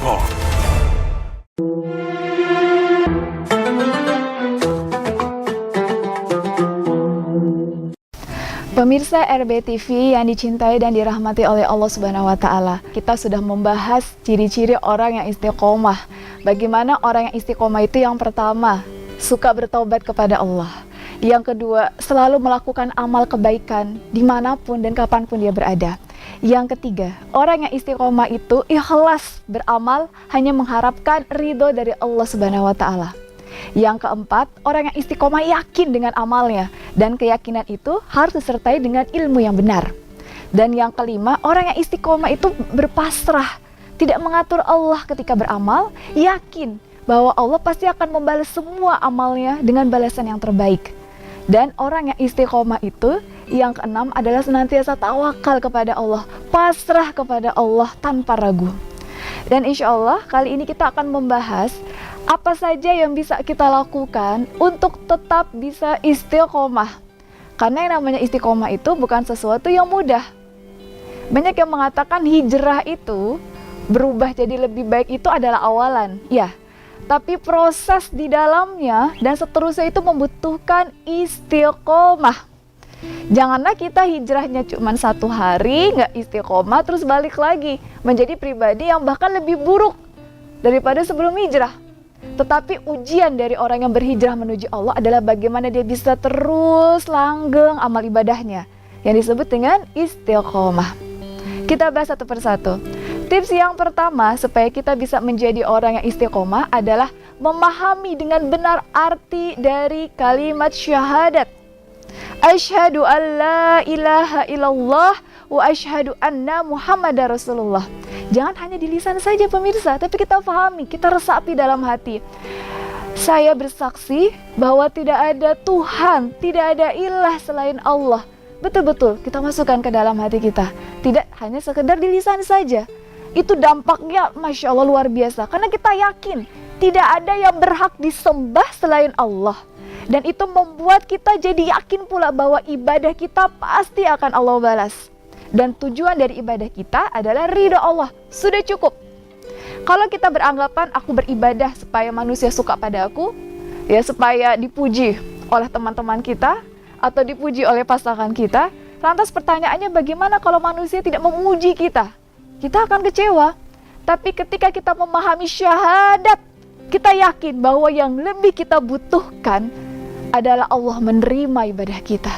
Barokah. Pemirsa RBTV yang dicintai dan dirahmati oleh Allah Subhanahu wa Ta'ala, kita sudah membahas ciri-ciri orang yang istiqomah. Bagaimana orang yang istiqomah itu? Yang pertama, suka bertaubat kepada Allah. Yang kedua, selalu melakukan amal kebaikan dimanapun dan kapanpun dia berada. Yang ketiga, orang yang istiqomah itu ikhlas beramal, hanya mengharapkan ridho dari Allah Subhanahu wa Ta'ala. Yang keempat, orang yang istiqomah yakin dengan amalnya, dan keyakinan itu harus disertai dengan ilmu yang benar. Dan yang kelima, orang yang istiqomah itu berpasrah, tidak mengatur Allah ketika beramal, yakin bahwa Allah pasti akan membalas semua amalnya dengan balasan yang terbaik. Dan orang yang istiqomah itu, yang keenam adalah senantiasa tawakal kepada Allah, pasrah kepada Allah tanpa ragu. Dan insya Allah kali ini kita akan membahas apa saja yang bisa kita lakukan untuk tetap bisa istiqomah. Karena yang namanya istiqomah itu bukan sesuatu yang mudah. Banyak yang mengatakan hijrah itu berubah jadi lebih baik itu adalah awalan. Ya, tapi proses di dalamnya dan seterusnya itu membutuhkan istiqomah. Janganlah kita hijrahnya cuma 1 hari, nggak istiqomah, terus balik lagi menjadi pribadi yang bahkan lebih buruk daripada sebelum hijrah. Tetapi ujian dari orang yang berhijrah menuju Allah adalah bagaimana dia bisa terus langgeng amal ibadahnya, yang disebut dengan istiqomah. Kita bahas satu persatu. Tips yang pertama supaya kita bisa menjadi orang yang istiqomah adalah memahami dengan benar arti dari kalimat syahadat. Asyhadu an la ilaha illallah wa asyhadu anna Muhammadar Rasulullah. Jangan hanya di lisan saja pemirsa, tapi kita pahami, kita resapi dalam hati. Saya bersaksi bahwa tidak ada Tuhan, tidak ada ilah selain Allah. Betul-betul kita masukkan ke dalam hati kita. Tidak hanya sekedar di lisan saja. Itu dampaknya Masya Allah luar biasa. Karena kita yakin tidak ada yang berhak disembah selain Allah. Dan itu membuat kita jadi yakin pula bahwa ibadah kita pasti akan Allah balas. Dan tujuan dari ibadah kita adalah ridha Allah. Sudah cukup. Kalau kita beranggapan aku beribadah supaya manusia suka pada aku, ya supaya dipuji oleh teman-teman kita atau dipuji oleh pasangan kita, lantas pertanyaannya bagaimana kalau manusia tidak memuji kita? Kita akan kecewa. Tapi ketika kita memahami syahadat, kita yakin bahwa yang lebih kita butuhkan adalah Allah menerima ibadah kita.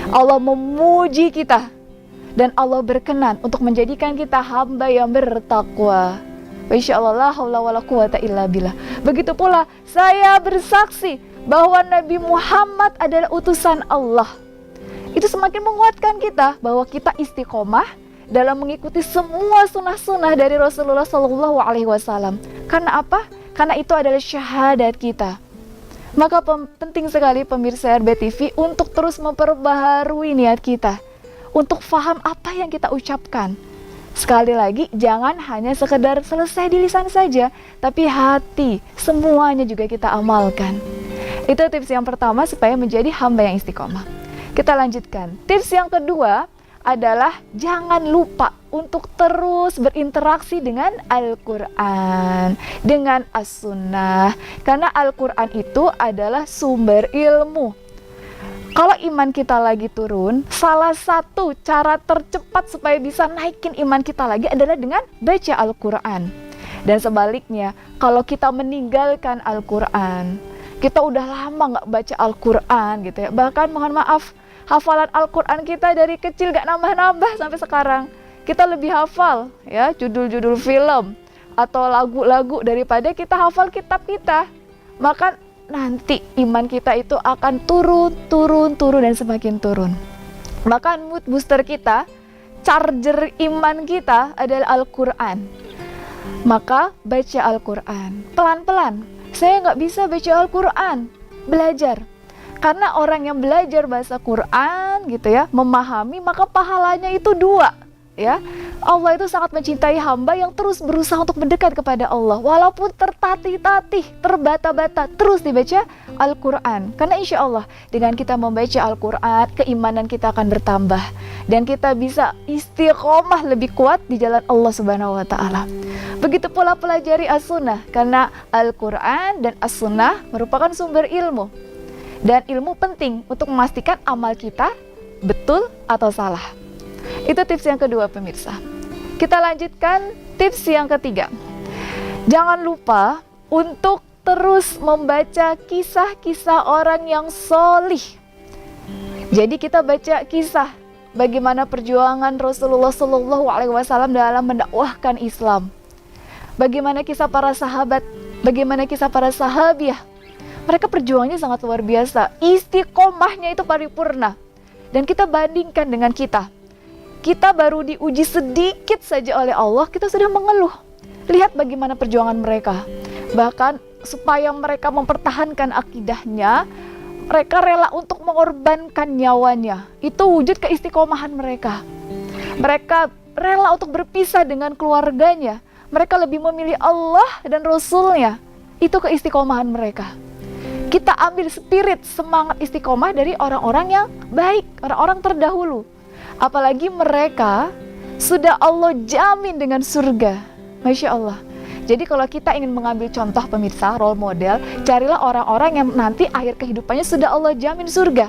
Allah memuji kita. Dan Allah berkenan untuk menjadikan kita hamba yang bertakwa. Insyaallah la haula wala quwata illa billah. Begitu pula saya bersaksi bahwa Nabi Muhammad adalah utusan Allah. Itu semakin menguatkan kita bahwa kita istiqomah dalam mengikuti semua sunnah-sunnah dari Rasulullah SAW. Karena apa? Karena itu adalah syahadat kita. Maka penting sekali pemirsa RBTV untuk terus memperbaharui niat kita, untuk faham apa yang kita ucapkan. Sekali lagi, jangan hanya sekedar selesai di lisan saja, tapi hati, semuanya juga kita amalkan. Itu tips yang pertama supaya menjadi hamba yang istiqomah. Kita lanjutkan. Tips yang kedua adalah jangan lupa untuk terus berinteraksi dengan Al-Quran, dengan As-Sunnah. Karena Al-Quran itu adalah sumber ilmu. Kalau iman kita lagi turun, salah satu cara tercepat supaya bisa naikin iman kita lagi adalah dengan baca Al-Quran. Dan sebaliknya, kalau kita meninggalkan Al-Quran, kita udah lama nggak baca Al-Quran gitu ya. Bahkan mohon maaf, hafalan Al-Quran kita dari kecil gak nambah-nambah sampai sekarang. Kita lebih hafal ya judul-judul film atau lagu-lagu daripada kita hafal kitab kita. Maka nanti iman kita itu akan turun dan semakin turun. Maka mood booster kita, charger iman kita adalah Al-Quran. Maka baca Al-Quran pelan-pelan. Saya nggak bisa baca Al-Quran, belajar. Karena orang yang belajar bahasa Quran gitu ya, memahami, maka pahalanya itu 2. ya. Allah itu sangat mencintai hamba yang terus berusaha untuk mendekat kepada Allah, walaupun tertatih-tatih, terbata-bata, terus dibaca Al-Quran. Karena insya Allah dengan kita membaca Al-Quran, keimanan kita akan bertambah dan kita bisa istiqomah lebih kuat di jalan Allah Subhanahu wa Ta'ala. Begitu pula pelajari As-Sunnah, karena Al-Quran dan As-Sunnah merupakan sumber ilmu, dan ilmu penting untuk memastikan amal kita betul atau salah. Itu tips yang kedua, pemirsa. Kita lanjutkan tips yang ketiga. Jangan lupa untuk terus membaca kisah-kisah orang yang solih. Jadi kita baca kisah bagaimana perjuangan Rasulullah SAW dalam mendakwahkan Islam. Bagaimana kisah para sahabat, bagaimana kisah para sahabiah. Mereka perjuangannya sangat luar biasa, istiqomahnya itu paripurna. Dan kita bandingkan dengan kita. Kita baru diuji sedikit saja oleh Allah, kita sudah mengeluh. Lihat bagaimana perjuangan mereka. Bahkan supaya mereka mempertahankan akidahnya, mereka rela untuk mengorbankan nyawanya. Itu wujud keistiqomahan mereka. Mereka rela untuk berpisah dengan keluarganya. Mereka lebih memilih Allah dan Rasulnya. Itu keistiqomahan mereka. Kita ambil spirit semangat istiqomah dari orang-orang yang baik, orang-orang terdahulu. Apalagi mereka sudah Allah jamin dengan surga. Masya Allah. Jadi kalau kita ingin mengambil contoh, pemirsa, role model, carilah orang-orang yang nanti akhir kehidupannya sudah Allah jamin surga.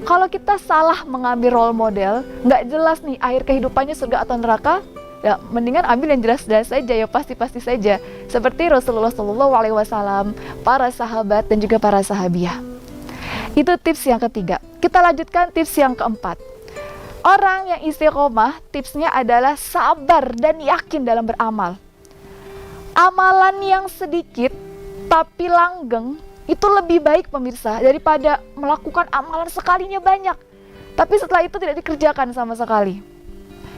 Kalau kita salah mengambil role model, nggak jelas nih akhir kehidupannya surga atau neraka, ya mendingan ambil yang jelas-jelas saja, ya pasti-pasti saja. Seperti Rasulullah SAW, para sahabat dan juga para sahabiah. Itu tips yang ketiga. Kita lanjutkan tips yang keempat. Orang yang istiqomah, tipsnya adalah sabar dan yakin dalam beramal. Amalan yang sedikit tapi langgeng itu lebih baik, pemirsa, daripada melakukan amalan sekalinya banyak tapi setelah itu tidak dikerjakan sama sekali.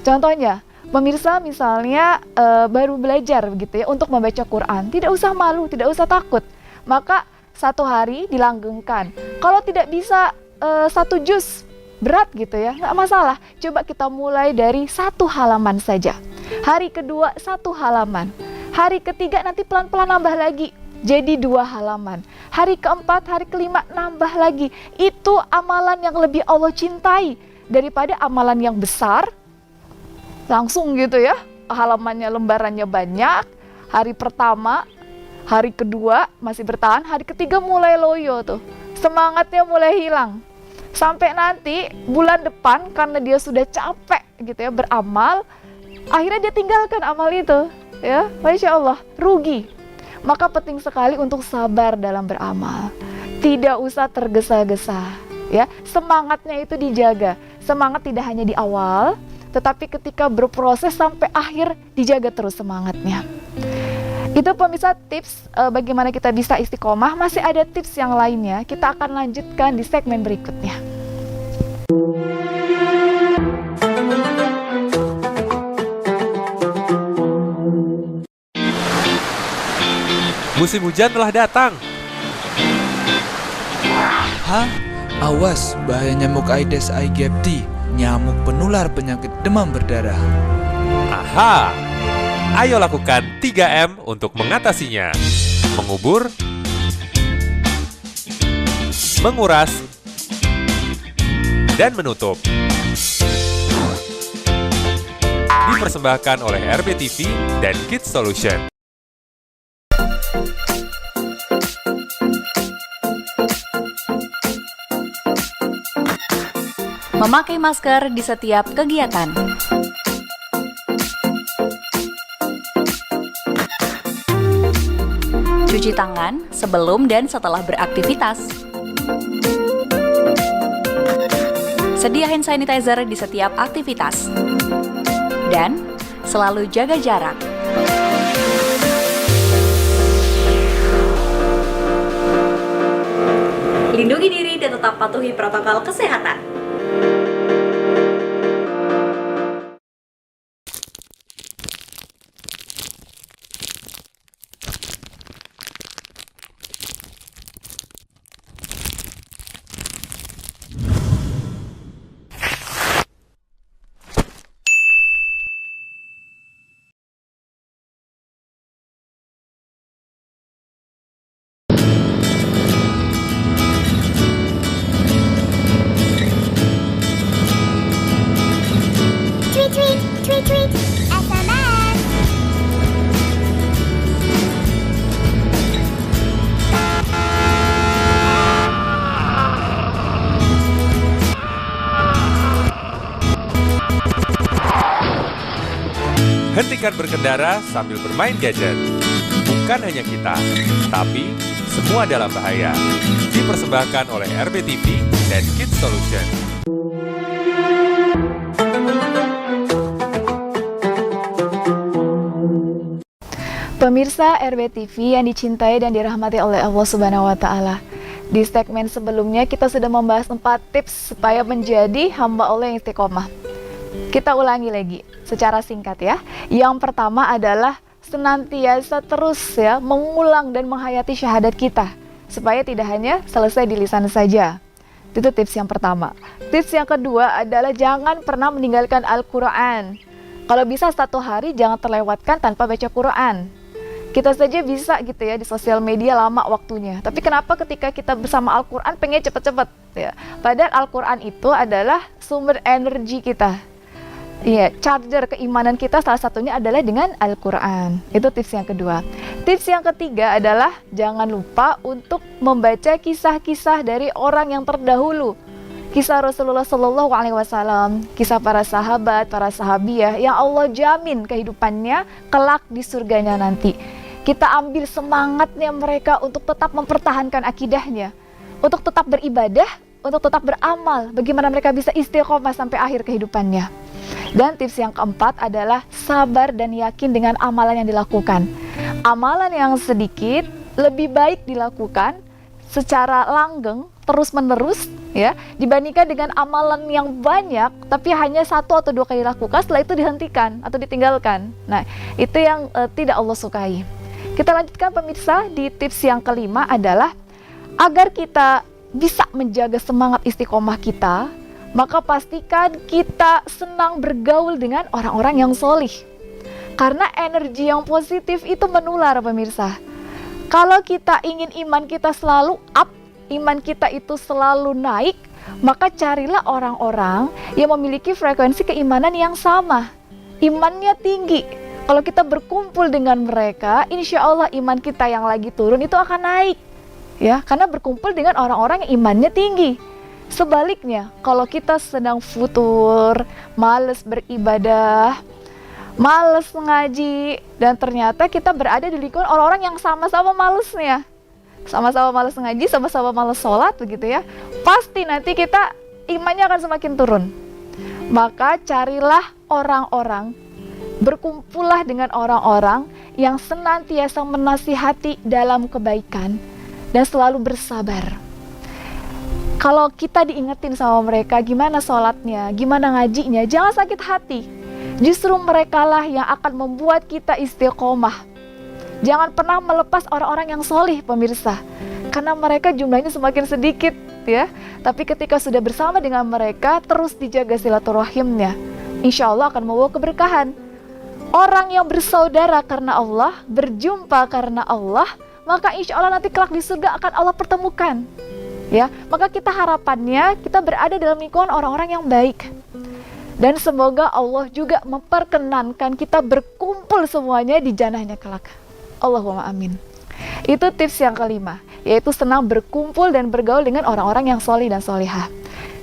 Contohnya, pemirsa misalnya baru belajar begitu ya untuk membaca Quran, tidak usah malu, tidak usah takut. Maka satu hari dilanggengkan. Kalau tidak bisa 1 juz, berat gitu ya, nggak masalah. Coba kita mulai dari 1 halaman saja. Hari kedua 1 halaman. Hari ketiga nanti pelan-pelan nambah lagi, jadi 2 halaman. Hari keempat, hari kelima nambah lagi. Itu amalan yang lebih Allah cintai daripada amalan yang besar. Langsung gitu ya, halamannya, lembarannya banyak. Hari pertama, hari kedua masih bertahan, hari ketiga mulai loyo tuh. Semangatnya mulai hilang. Sampai nanti bulan depan karena dia sudah capek gitu ya beramal, akhirnya dia tinggalkan amal itu, ya, Masya Allah, rugi. Maka penting sekali untuk sabar dalam beramal, tidak usah tergesa-gesa, ya. Semangatnya itu dijaga. Semangat tidak hanya di awal, tetapi ketika berproses sampai akhir dijaga terus semangatnya. Itu pemirsa tips bagaimana kita bisa istiqomah. Masih ada tips yang lainnya, kita akan lanjutkan di segmen berikutnya. Musim hujan telah datang. Hah? Awas, bahaya nyamuk Aedes aegypti, nyamuk penular penyakit demam berdarah. Aha! Ayo lakukan 3M untuk mengatasinya. Mengubur, menguras, dan menutup. Dipersembahkan oleh RBTV dan Kids Solution. Memakai masker di setiap kegiatan. Cuci tangan sebelum dan setelah beraktivitas. Sedia hand sanitizer di setiap aktivitas. Dan selalu jaga jarak. Lindungi diri dan tetap patuhi protokol kesehatan. Pastikan berkendara sambil bermain gadget. Bukan hanya kita, tapi semua dalam bahaya. Dipersembahkan oleh RBTV dan Kids Solution. Pemirsa RBTV yang dicintai dan dirahmati oleh Allah Subhanahu wa Ta'ala. Di segmen sebelumnya kita sudah membahas 4 tips supaya menjadi hamba Allah yang istiqomah. Kita ulangi lagi secara singkat ya. Yang pertama adalah senantiasa terus ya mengulang dan menghayati syahadat kita supaya tidak hanya selesai di lisan saja. Itu tips yang pertama. Tips yang kedua adalah jangan pernah meninggalkan Al-Quran. Kalau bisa 1 hari jangan terlewatkan tanpa baca Quran. Kita saja bisa gitu ya di sosial media lama waktunya. Tapi kenapa ketika kita bersama Al-Quran pengen cepet-cepet ya? Padahal Al-Quran itu adalah sumber energi kita. Iya, charger keimanan kita salah satunya adalah dengan Al-Quran. Itu tips yang kedua. Tips yang ketiga adalah jangan lupa untuk membaca kisah-kisah dari orang yang terdahulu. Kisah Rasulullah SAW, kisah para sahabat, para sahabiah yang Allah jamin kehidupannya kelak di surganya nanti. Kita ambil semangatnya mereka untuk tetap mempertahankan akidahnya, untuk tetap beribadah, untuk tetap beramal, bagaimana mereka bisa istiqomah sampai akhir kehidupannya. Dan tips yang keempat adalah sabar dan yakin dengan amalan yang dilakukan. Amalan yang sedikit lebih baik dilakukan secara langgeng, terus-menerus ya, dibandingkan dengan amalan yang banyak tapi hanya 1 atau 2 kali dilakukan, setelah itu dihentikan atau ditinggalkan. Nah, itu yang tidak Allah sukai. Kita lanjutkan pemirsa, di tips yang kelima adalah agar kita bisa menjaga semangat istiqomah kita, maka pastikan kita senang bergaul dengan orang-orang yang solih. Karena energi yang positif itu menular pemirsa. Kalau kita ingin iman kita selalu up, iman kita itu selalu naik, maka carilah orang-orang yang memiliki frekuensi keimanan yang sama. Imannya tinggi. Kalau kita berkumpul dengan mereka, insya Allah iman kita yang lagi turun itu akan naik. Ya, karena berkumpul dengan orang-orang yang imannya tinggi. Sebaliknya, kalau kita sedang futur, malas beribadah, malas mengaji, dan ternyata kita berada di lingkungan orang-orang yang sama-sama malesnya, sama-sama malas ngaji, sama-sama malas sholat begitu ya, pasti nanti kita imannya akan semakin turun. Maka carilah orang-orang, berkumpullah dengan orang-orang yang senantiasa menasihati dalam kebaikan dan selalu bersabar. Kalau kita diingetin sama mereka gimana sholatnya, gimana ngajinya, jangan sakit hati. Justru merekalah yang akan membuat kita istiqomah. Jangan pernah melepas orang-orang yang solih pemirsa, karena mereka jumlahnya semakin sedikit ya. Tapi ketika sudah bersama dengan mereka, terus dijaga silaturahimnya, insya Allah akan membawa keberkahan. Orang yang bersaudara karena Allah, berjumpa karena Allah, maka insya Allah nanti kelak di surga akan Allah pertemukan. Ya, maka kita harapannya kita berada dalam lingkungan orang-orang yang baik. Dan semoga Allah juga memperkenankan kita berkumpul semuanya di jannahnya kelak. Allahumma amin. Itu tips yang kelima, yaitu senang berkumpul dan bergaul dengan orang-orang yang solih dan solihah.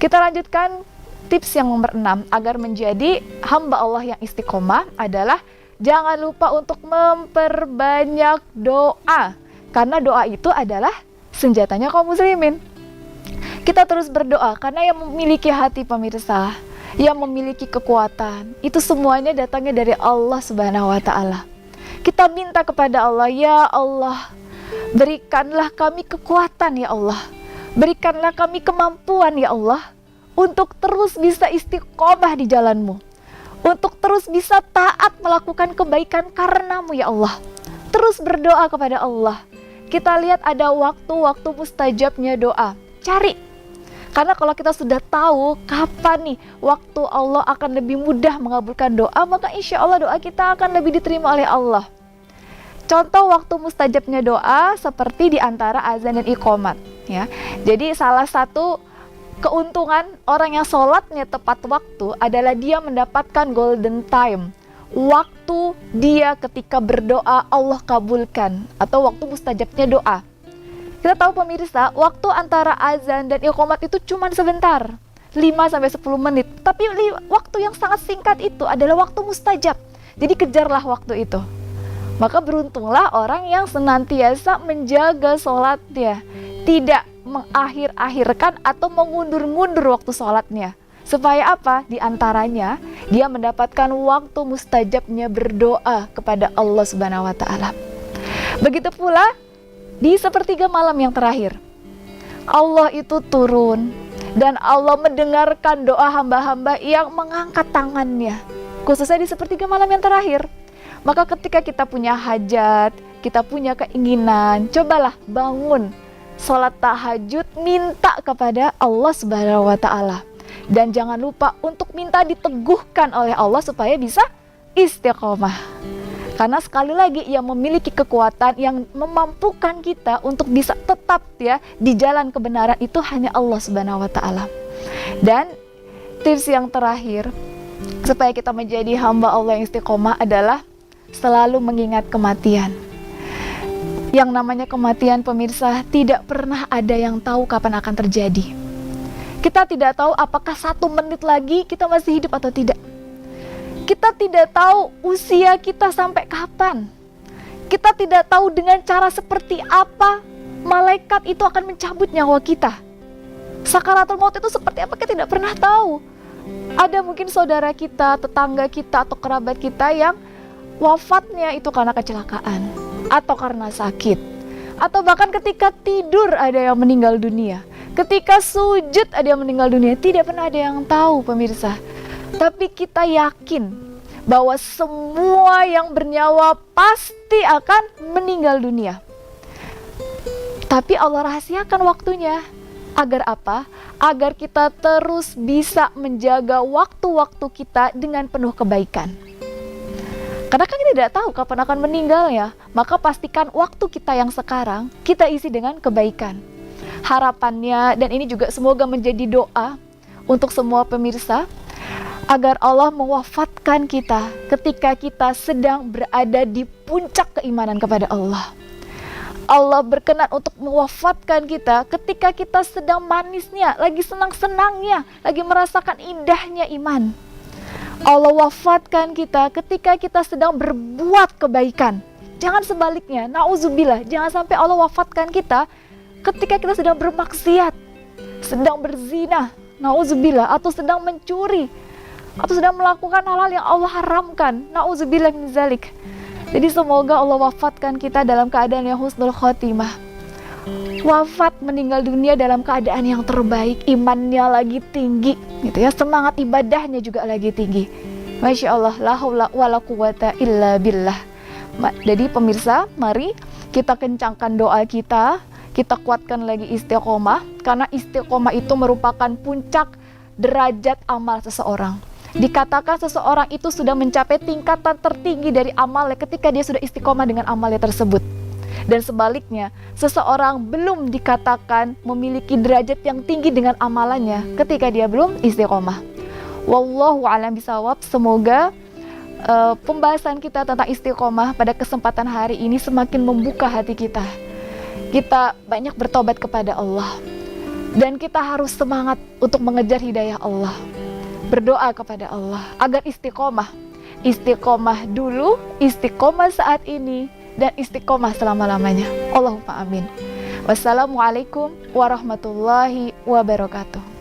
Kita lanjutkan tips yang nomor 6 agar menjadi hamba Allah yang istiqomah adalah jangan lupa untuk memperbanyak doa. Karena doa itu adalah senjatanya kaum muslimin. Kita terus berdoa karena yang memiliki hati pemirsa, yang memiliki kekuatan, itu semuanya datangnya dari Allah Subhanahu wa Ta'ala. Kita minta kepada Allah, ya Allah, berikanlah kami kekuatan ya Allah, berikanlah kami kemampuan ya Allah, untuk terus bisa istiqomah di jalan-Mu, untuk terus bisa taat melakukan kebaikan karena-Mu ya Allah. Terus berdoa kepada Allah. Kita lihat ada waktu-waktu mustajabnya doa, cari. Karena kalau kita sudah tahu kapan nih waktu Allah akan lebih mudah mengabulkan doa, maka insya Allah doa kita akan lebih diterima oleh Allah. Contoh waktu mustajabnya doa seperti di antara azan dan iqomat ya. Jadi salah satu keuntungan orang yang sholatnya tepat waktu adalah dia mendapatkan golden time. Waktu dia ketika berdoa Allah kabulkan, atau waktu mustajabnya doa. Kita tahu pemirsa, waktu antara azan dan iqomat itu cuma sebentar, 5-10 menit. Tapi waktu yang sangat singkat itu adalah waktu mustajab. Jadi kejarlah waktu itu. Maka beruntunglah orang yang senantiasa menjaga sholatnya, tidak mengakhir-akhirkan atau mengundur-ngundur waktu sholatnya. Supaya apa? Di antaranya dia mendapatkan waktu mustajabnya berdoa kepada Allah Subhanahu wa Ta'ala. Begitu pula di sepertiga malam yang terakhir, Allah itu turun dan Allah mendengarkan doa hamba-hamba yang mengangkat tangannya, khususnya di sepertiga malam yang terakhir. Maka ketika kita punya hajat, kita punya keinginan, cobalah bangun sholat tahajud, minta kepada Allah Subhanahu wa Ta'ala. Dan jangan lupa untuk minta diteguhkan oleh Allah supaya bisa istiqomah. Karena sekali lagi yang memiliki kekuatan yang memampukan kita untuk bisa tetap ya di jalan kebenaran itu hanya Allah Subhanahu wa Ta'ala. Dan tips yang terakhir supaya kita menjadi hamba Allah yang istiqomah adalah selalu mengingat kematian. Yang namanya kematian, pemirsa, tidak pernah ada yang tahu kapan akan terjadi. Kita tidak tahu apakah 1 menit lagi kita masih hidup atau tidak. Kita tidak tahu usia kita sampai kapan. Kita tidak tahu dengan cara seperti apa malaikat itu akan mencabut nyawa kita. Sakaratul maut itu seperti apa kita tidak pernah tahu. Ada mungkin saudara kita, tetangga kita, atau kerabat kita yang wafatnya itu karena kecelakaan atau karena sakit, atau bahkan ketika tidur ada yang meninggal dunia, ketika sujud ada yang meninggal dunia. Tidak pernah ada yang tahu, pemirsa. Tapi kita yakin bahwa semua yang bernyawa pasti akan meninggal dunia. Tapi Allah rahasiakan waktunya. Agar apa? Agar kita terus bisa menjaga waktu-waktu kita dengan penuh kebaikan. Karena kan kita tidak tahu kapan akan meninggal ya. Maka pastikan waktu kita yang sekarang kita isi dengan kebaikan. Harapannya, dan ini juga semoga menjadi doa untuk semua pemirsa, agar Allah mewafatkan kita ketika kita sedang berada di puncak keimanan kepada Allah. Allah berkenan untuk mewafatkan kita ketika kita sedang manisnya, lagi senang-senangnya, lagi merasakan indahnya iman. Allah wafatkan kita ketika kita sedang berbuat kebaikan. Jangan sebaliknya, na'udzubillah, jangan sampai Allah wafatkan kita ketika kita sedang bermaksiat, sedang berzina, na'udzubillah, atau sedang mencuri, atau sedang melakukan hal-hal yang Allah haramkan, na'udzubillah min zalik. Jadi semoga Allah wafatkan kita dalam keadaan yang husnul khotimah. Wafat meninggal dunia dalam keadaan yang terbaik, imannya lagi tinggi, gitu ya, semangat ibadahnya juga lagi tinggi. Masya Allah, la haula wala quwata illa billah. Jadi pemirsa, mari kita kencangkan doa kita kuatkan lagi istiqomah, karena istiqomah itu merupakan puncak derajat amal seseorang. Dikatakan seseorang itu sudah mencapai tingkatan tertinggi dari amalnya ketika dia sudah istiqomah dengan amalnya tersebut. Dan sebaliknya, seseorang belum dikatakan memiliki derajat yang tinggi dengan amalannya ketika dia belum istiqomah. Wallahu a'lam bishawab. Semoga pembahasan kita tentang istiqomah pada kesempatan hari ini semakin membuka hati kita. Kita banyak bertobat kepada Allah. Dan kita harus semangat untuk mengejar hidayah Allah. Berdoa kepada Allah agar istiqomah. Istiqomah dulu, istiqomah saat ini, dan istiqomah selama-lamanya. Allahumma amin. Wassalamualaikum warahmatullahi wabarakatuh.